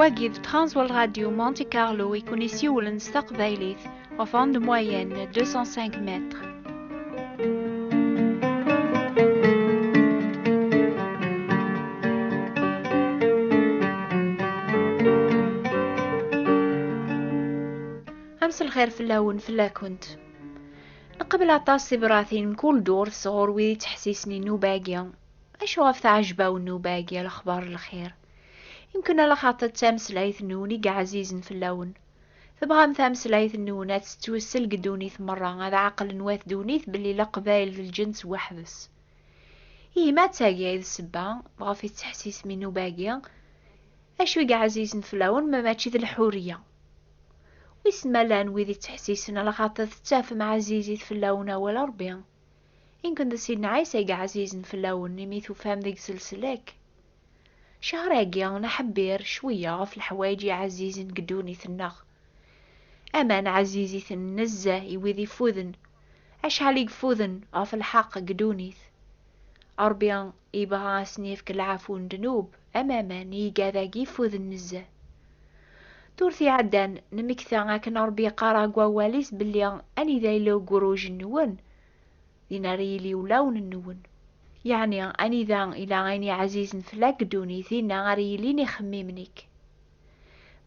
Wagid Transworld Radio Monte Carlo يكون يسيولن ستقبايليث وفان دو موين 205 متر. أمس الخير في اللون في الله كنت نقبل عطاس براثين كل دور صغور ويدي تحسيسني انو باقية اشو غف تعجبه وانو باقية الاخبار الخير. يمكن على خاطر تامس لايث نوني قا عزيز في اللون فبغام ثامس لايث نونات توسل قدونيث مرة هذا عقل نواث دونيث باللي لا قبايل في الجنس وحبس. إيه ما تاقي هذا السبا بغافي تحسيس منو باقية اشو قا عزيز في اللون ما ماشي ذي الحورية ويسمى لان ويدي تحسيسنا على خاطر تتاف مع عزيزي في اللون ولا ربيع. يمكن ذا سيدنا عيسى قا عزيز في اللون نميثو فهم ذيك سلسلك شهراقيا نحبير شوية في الحوايج عزيز قدوني ثنغ أمان عزيزي ثنزة يوذي فوذن أشحال يقفوذن في الحق قدونيث أربيان يبغى سنيف كالعافون دنوب أمامان يقاذا فوذن نزة دورثي عدان نمكثا لكن ربي قارا قواليس بلي أني ذايلو قروج النون ديناريلي ولون النون يعني أني ذا إلى عيني عزيز فلاك دوني ذينا غريليني خميمنيك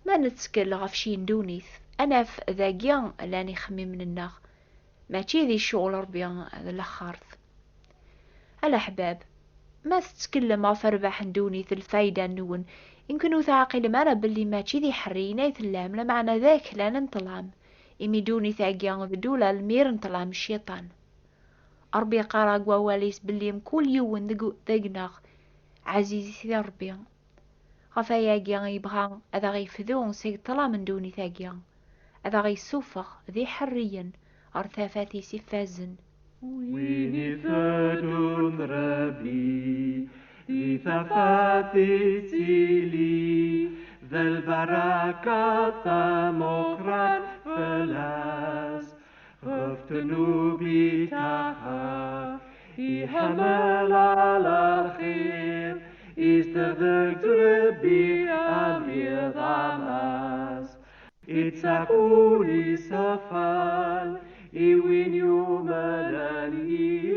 ما نتسكل غفشين دونيث أنا في ذاقيا لاني خميم النغ ما تيذي الشغل ربيان الأخارث الأحباب ما تتكلم فربح دونيث الفايدة نون يمكن تعقل مرة باللي ما تيذي حرينا يثلام لمعنى ذاك لا ننطلام إمي دوني ثاقيا بدولة المير نطلام الشيطان أربي قارا قواليس باللي مكل يوون ذقناغ عزيزي ثي ربي غفايا قيان يبغى أذا غيفذون سيطلا من دوني ثاقيا أذا غيسوفخ ذي حريا أرثافاتي سفازن ويني ثدون ربي إثافاتي تيلي ذا البركة ثمقرات فلاس غفتنو بيتاها يحمل على الخير يستغدق ربي أمي ضماس يتساقولي سفال يوين يوم الانيس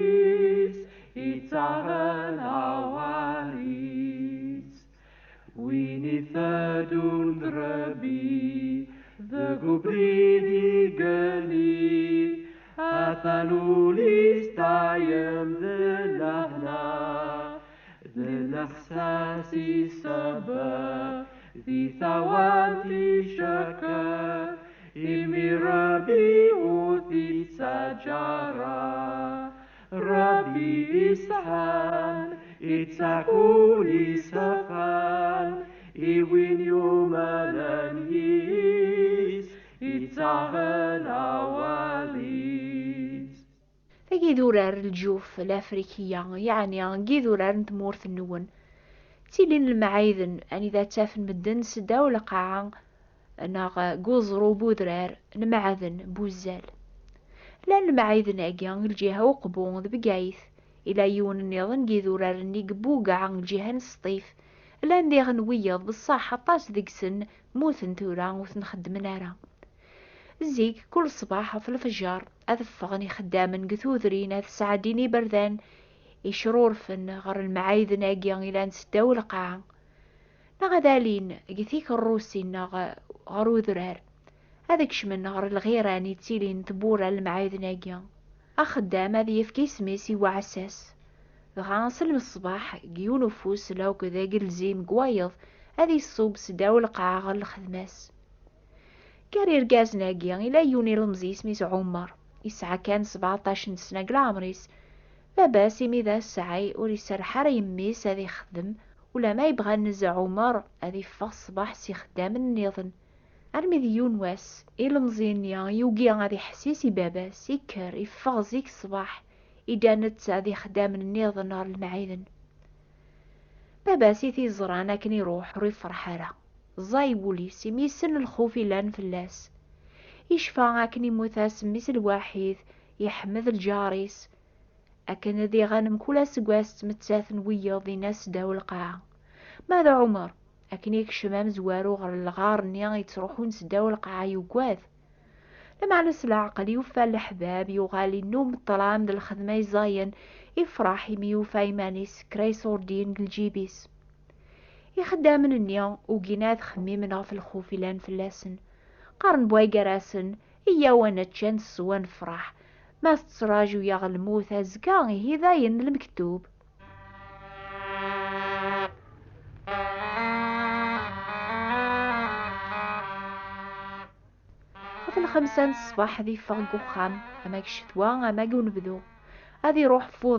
يتعهن عواليس ويني ثادون ربي ذقو بريدي قليل أثنوا لي استعيم ذلهنا ذل إحساسي سبب ذي ثوانتي شكا إمي ربي أوتي سجارة ربي إسحان إتساقولي سفان إوين يوم الانيس إتساهن أواليس ثقي دورار الجوف الأفريقية يعني قي دورار نتمورث النون تيلين المعايذن أني ذا تافن مدن سدا ولقاعا ناغ قوزرو بودرار نمعذن بوزال لأن المعايذن أقيان الجهة وقبون بقايث إلى يون النظن قي دورار نيقبوقا عن الجهة نسطيف لأن دي غنويض بالصحة طاس ذيك سن موثن ثورا وثن خدم نارا زيك كل صباح في الفجار أذفغني خداما قثوذرين أذسعديني بردان يشرور فن غر المعايذ ناقيان إلى نسداو القاعة نغذالين قثيك الروسي غرو ذرار هذاك شمن غر الغيراني تيلين تبورا المعايذ ناقيان أخدام هذا يفكي سميسي وعساس غانسل من الصباح قيو نفوس لو كذا قلزيم قوايض هذه الصوب سداو القاعة غر الخدماس كارير قاز ناقيان إلى يوني رمزي سميس عمر يسعى كان 17 سنة قلامريس بابا سيمي ذا السعي وريسر حار يميس هذي يخدم ولا ما يبغى نزع عمر هذي فغ صباح سي خدام النظن أرمي ذيون واس إلا مزينيا يوقيا هذي حسيسي بابا سيكر يفغ زيك الصباح إدانت هذي خدام النظن نهار المعيذن بابا سيثي زرانا كان يروح ويفرح هذا زاي ولي سيمي سن الخوف لان فلاس يشفى كان يموت سميس الواحد يحمد الجاريس أكن ذي غنم كل سقواس متساثن ويا ذي ناس داو القاعة ماذا عمر أكن يكشمام زوارو غير الغار نيا يتروحون سداو القاعة يوكواذ. لما نسل العقل يوفى الحباب يغالي النوم الطلام د الخدمة يزاين يفرح يميوفى يمانيس كريسوردين الجيبيس يخدام من النيا وقيناذ خميمنا في الخوف لان فلاسن قارن بواي قراسن إيا وانا تشان سوان فرح ما ستراجو يا غلموث أزكا هذاين المكتوب. في الخمسة الصباح ذي فغقو خام أما كشتوا أما قو نبذو هذي روح فوض